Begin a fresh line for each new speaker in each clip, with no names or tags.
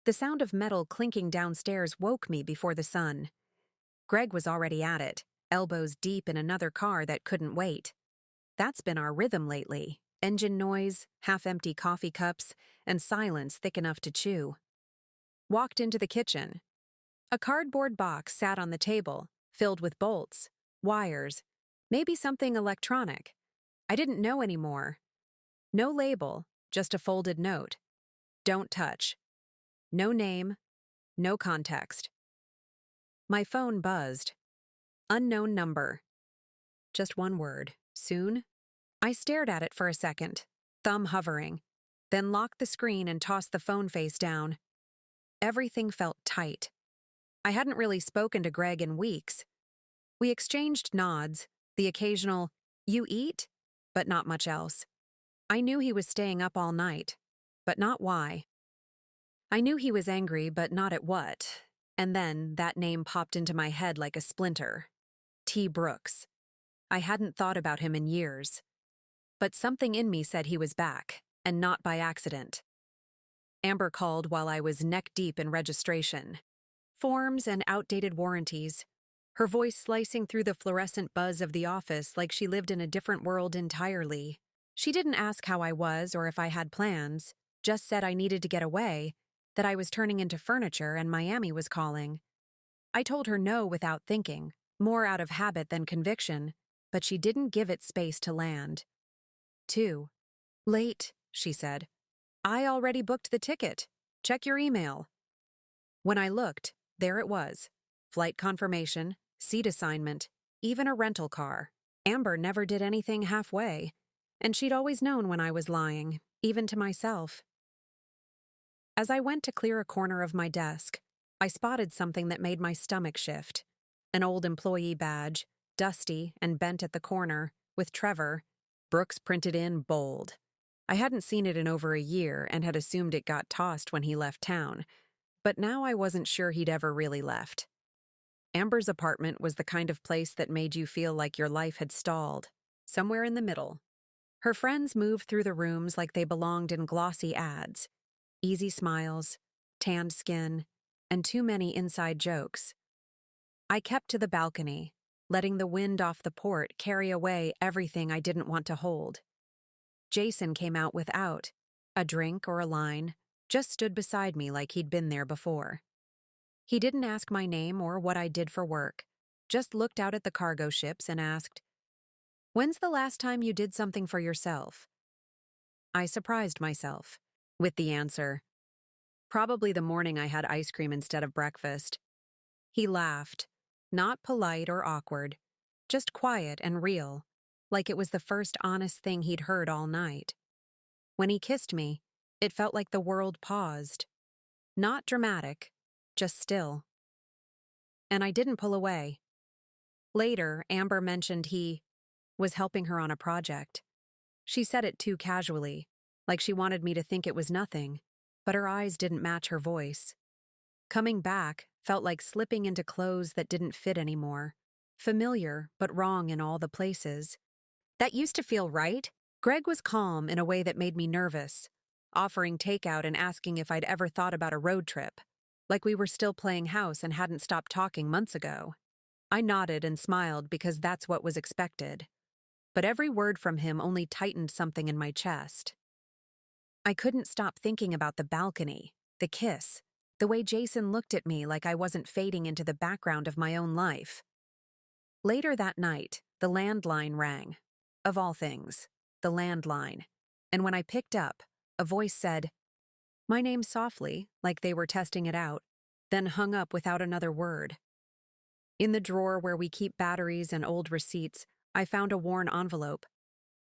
The sound of metal clinking downstairs woke me before the sun. Greg was already at it, elbows deep in another car that couldn't wait. That's been our rhythm lately: engine noise, half-empty coffee cups, and silence thick enough to chew. Walked into the kitchen. A cardboard box sat on the table, filled with bolts, wires, maybe something electronic. I didn't know anymore. No label, just a folded note. Don't touch. No name, no context. My phone buzzed. Unknown number. Just one word. Soon? I stared at it for a second, thumb hovering, then locked the screen and tossed the phone face down. Everything felt tight. I hadn't really spoken to Greg in weeks. We exchanged nods, the occasional, "You eat?" but not much else. I knew he was staying up all night, but not why. I knew he was angry, but not at what. And then that name popped into my head like a splinter. T. Brooks. I hadn't thought about him in years. But something in me said he was back, and not by accident. Amber called while I was neck-deep in registration. Forms and outdated warranties. Her voice slicing through the fluorescent buzz of the office like she lived in a different world entirely. She didn't ask how I was or if I had plans, just said I needed to get away, that I was turning into furniture and Miami was calling. I told her no without thinking, more out of habit than conviction, but she didn't give it space to land. 2. Late, she said. I already booked the ticket. Check your email. When I looked, there it was. Flight confirmation, seat assignment, even a rental car. Amber never did anything halfway, and she'd always known when I was lying, even to myself. As I went to clear a corner of my desk, I spotted something that made my stomach shift. An old employee badge, dusty and bent at the corner, with Trevor, Brooks printed in bold. I hadn't seen it in over a year and had assumed it got tossed when he left town, but now I wasn't sure he'd ever really left. Amber's apartment was the kind of place that made you feel like your life had stalled, somewhere in the middle. Her friends moved through the rooms like they belonged in glossy ads. Easy smiles, tanned skin, and too many inside jokes. I kept to the balcony, letting the wind off the port carry away everything I didn't want to hold. Jason came out without a drink or a line, just stood beside me like he'd been there before. He didn't ask my name or what I did for work, just looked out at the cargo ships and asked, "When's the last time you did something for yourself?" I surprised myself with the answer, "Probably the morning I had ice cream instead of breakfast." He laughed, not polite or awkward, just quiet and real, like it was the first honest thing he'd heard all night. When he kissed me, it felt like the world paused. Not dramatic, just still. And I didn't pull away. Later, Amber mentioned he was helping her on a project. She said it too casually, like she wanted me to think it was nothing, but her eyes didn't match her voice. Coming back felt like slipping into clothes that didn't fit anymore, familiar but wrong in all the places. That used to feel right. Greg was calm in a way that made me nervous, offering takeout and asking if I'd ever thought about a road trip, like we were still playing house and hadn't stopped talking months ago. I nodded and smiled because that's what was expected, but every word from him only tightened something in my chest. I couldn't stop thinking about the balcony, the kiss, the way Jason looked at me like I wasn't fading into the background of my own life. Later that night, the landline rang. Of all things, the landline. And when I picked up, a voice said, my name softly, like they were testing it out, then hung up without another word. In the drawer where we keep batteries and old receipts, I found a worn envelope.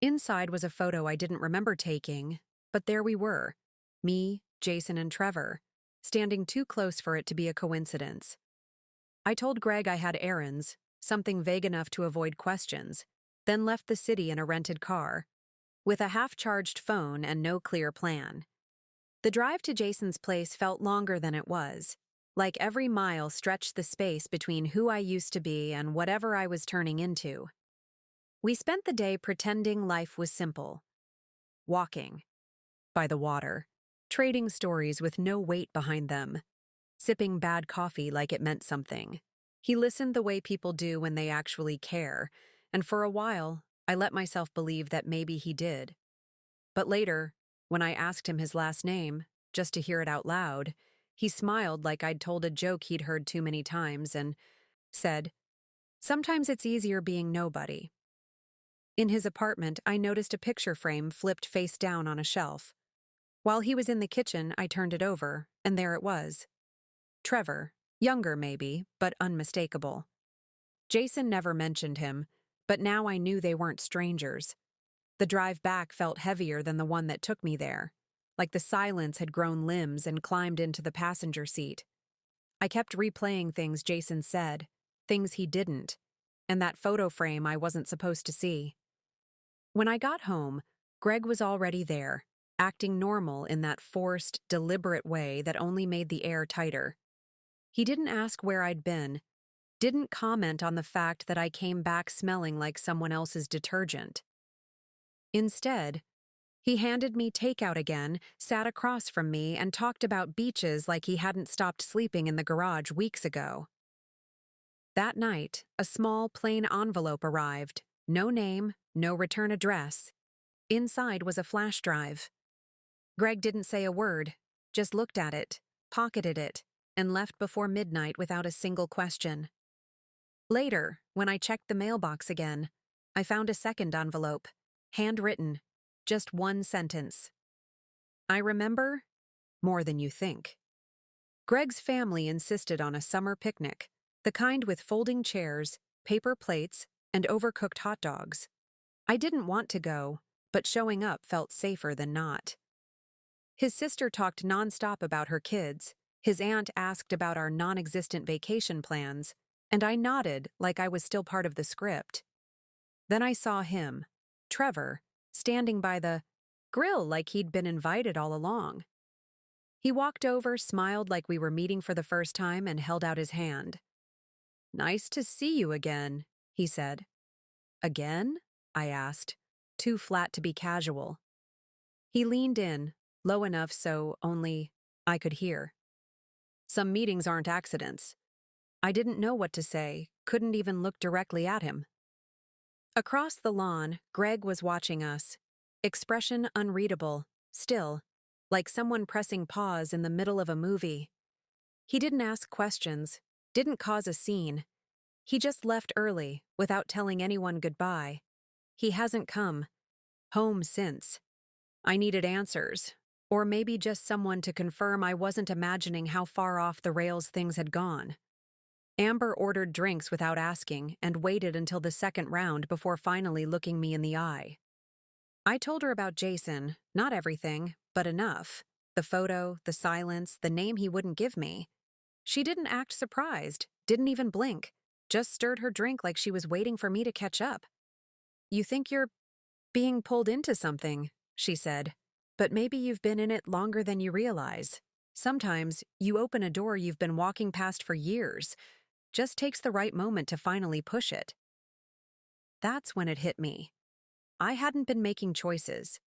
Inside was a photo I didn't remember taking, but there we were, me, Jason, and Trevor, standing too close for it to be a coincidence. I told Greg I had errands, something vague enough to avoid questions, then left the city in a rented car, with a half-charged phone and no clear plan. The drive to Jason's place felt longer than it was, like every mile stretched the space between who I used to be and whatever I was turning into. We spent the day pretending life was simple. Walking by the water, trading stories with no weight behind them, sipping bad coffee like it meant something. He listened the way people do when they actually care, and for a while, I let myself believe that maybe he did. But later, when I asked him his last name, just to hear it out loud, he smiled like I'd told a joke he'd heard too many times and said, "Sometimes it's easier being nobody." In his apartment, I noticed a picture frame flipped face down on a shelf. While he was in the kitchen, I turned it over, and there it was. Trevor, younger maybe, but unmistakable. Jason never mentioned him, but now I knew they weren't strangers. The drive back felt heavier than the one that took me there, like the silence had grown limbs and climbed into the passenger seat. I kept replaying things Jason said, things he didn't, and that photo frame I wasn't supposed to see. When I got home, Greg was already there, acting normal in that forced, deliberate way that only made the air tighter. He didn't ask where I'd been, didn't comment on the fact that I came back smelling like someone else's detergent. Instead, he handed me takeout again, sat across from me, and talked about beaches like he hadn't stopped sleeping in the garage weeks ago. That night, a small, plain envelope arrived. No name, no return address. Inside was a flash drive. Greg didn't say a word, just looked at it, pocketed it, and left before midnight without a single question. Later, when I checked the mailbox again, I found a second envelope, handwritten, just one sentence. "I remember more than you think." Greg's family insisted on a summer picnic, the kind with folding chairs, paper plates, and overcooked hot dogs. I didn't want to go, but showing up felt safer than not. His sister talked nonstop about her kids, his aunt asked about our non-existent vacation plans, and I nodded like I was still part of the script. Then I saw him, Trevor, standing by the grill like he'd been invited all along. He walked over, smiled like we were meeting for the first time, and held out his hand. "Nice to see you again," he said. "Again?" I asked, too flat to be casual. He leaned in, low enough so only I could hear. "Some meetings aren't accidents." I didn't know what to say, couldn't even look directly at him. Across the lawn, Greg was watching us, expression unreadable, still, like someone pressing pause in the middle of a movie. He didn't ask questions, didn't cause a scene. He just left early, without telling anyone goodbye. He hasn't come home since. I needed answers, or maybe just someone to confirm I wasn't imagining how far off the rails things had gone. Amber ordered drinks without asking and waited until the second round before finally looking me in the eye. I told her about Jason, not everything, but enough. The photo, the silence, the name he wouldn't give me. She didn't act surprised, didn't even blink, just stirred her drink like she was waiting for me to catch up. "You think you're being pulled into something," she said, "but maybe you've been in it longer than you realize. Sometimes you open a door you've been walking past for years. Just takes the right moment to finally push it." That's when it hit me. I hadn't been making choices.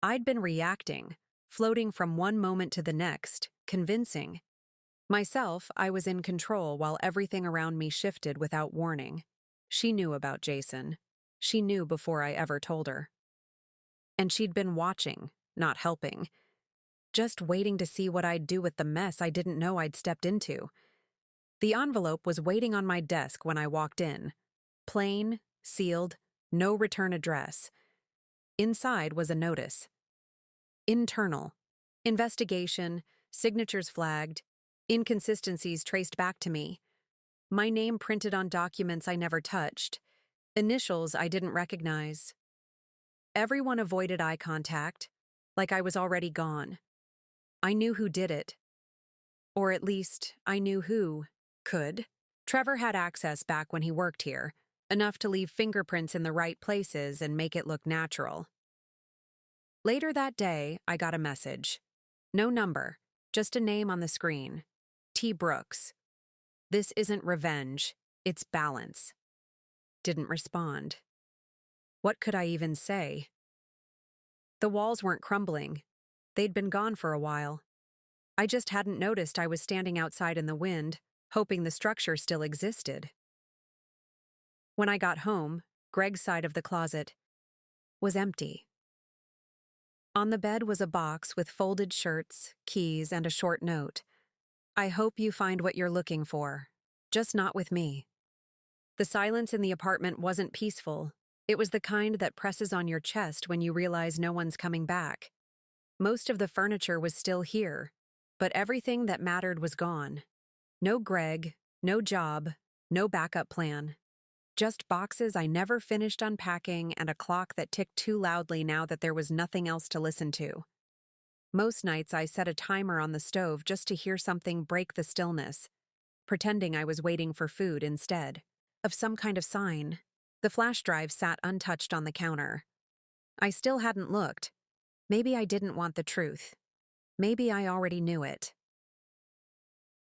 I'd been reacting, floating from one moment to the next, convincing myself I was in control while everything around me shifted without warning. She knew about Jason. She knew before I ever told her. And she'd been watching, not helping, just waiting to see what I'd do with the mess I didn't know I'd stepped into. The envelope was waiting on my desk when I walked in. Plain, sealed, no return address. Inside was a notice. Internal. Investigation, signatures flagged, inconsistencies traced back to me. My name printed on documents I never touched. Initials I didn't recognize. Everyone avoided eye contact, like I was already gone. I knew who did it. Or at least, I knew who could. Trevor had access back when he worked here, enough to leave fingerprints in the right places and make it look natural. Later that day, I got a message. No number, just a name on the screen. T. Brooks. "This isn't revenge, it's balance." Didn't respond. What could I even say? The walls weren't crumbling. They'd been gone for a while. I just hadn't noticed I was standing outside in the wind, hoping the structure still existed. When I got home, Greg's side of the closet was empty. On the bed was a box with folded shirts, keys, and a short note. I hope you find what you're looking for, just not with me. The silence in the apartment wasn't peaceful. It was the kind that presses on your chest when you realize no one's coming back. Most of the furniture was still here, but everything that mattered was gone. No Greg, no job, no backup plan. Just boxes I never finished unpacking and a clock that ticked too loudly now that there was nothing else to listen to. Most nights I set a timer on the stove just to hear something break the stillness, pretending I was waiting for food instead of some kind of sign. The flash drive sat untouched on the counter. I still hadn't looked. Maybe I didn't want the truth. Maybe I already knew it.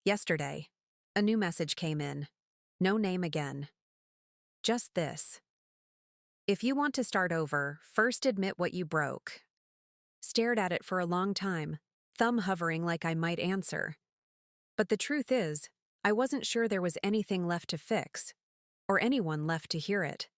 Yesterday, a new message came in. No name again. Just this. If you want to start over, first admit what you broke. Stared at it for a long time, thumb hovering like I might answer. But the truth is, I wasn't sure there was anything left to fix, or anyone left to hear it.